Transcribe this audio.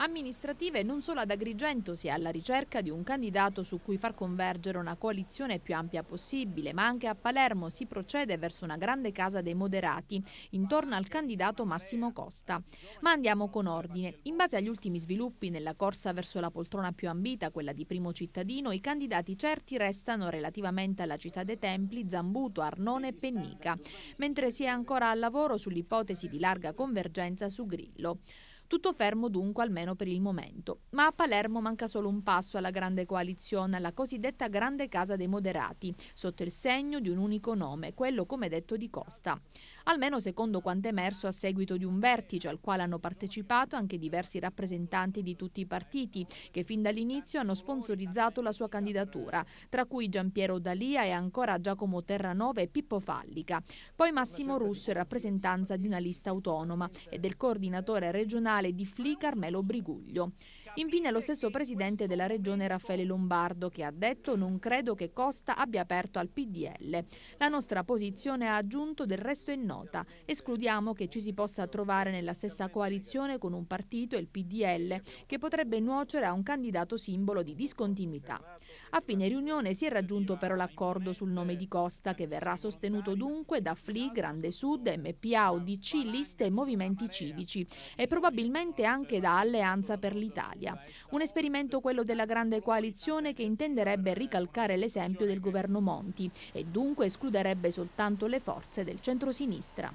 Amministrative non solo ad Agrigento si è alla ricerca di un candidato su cui far convergere una coalizione più ampia possibile, ma anche a Palermo si procede verso una grande casa dei moderati, intorno al candidato Massimo Costa. Ma andiamo con ordine. In base agli ultimi sviluppi nella corsa verso la poltrona più ambita, quella di primo cittadino, i candidati certi restano relativamente alla Città dei Templi, Zambuto, Arnone e Pennica, mentre si è ancora al lavoro sull'ipotesi di larga convergenza su Grillo. Tutto fermo dunque almeno per il momento, ma a Palermo manca solo un passo alla grande coalizione, alla cosiddetta grande casa dei moderati, sotto il segno di un unico nome, quello come detto di Costa. Almeno secondo quanto emerso a seguito di un vertice al quale hanno partecipato anche diversi rappresentanti di tutti i partiti, che fin dall'inizio hanno sponsorizzato la sua candidatura, tra cui Giampiero D'Alia e ancora Giacomo Terranova e Pippo Fallica, poi Massimo Russo in rappresentanza di una lista autonoma e del coordinatore regionale di FLI Carmelo Briguglio. Infine lo stesso presidente della regione Raffaele Lombardo, che ha detto: non credo che Costa abbia aperto al PDL. La nostra posizione, ha aggiunto, del resto è nota. Escludiamo che ci si possa trovare nella stessa coalizione con un partito, il PDL, che potrebbe nuocere a un candidato simbolo di discontinuità. A fine riunione si è raggiunto però l'accordo sul nome di Costa, che verrà sostenuto dunque da FLI, Grande Sud, MPA, UDC, liste e movimenti civici e probabilmente anche da Alleanza per l'Italia. Un esperimento, quello della grande coalizione, che intenderebbe ricalcare l'esempio del governo Monti e dunque escluderebbe soltanto le forze del centrosinistra.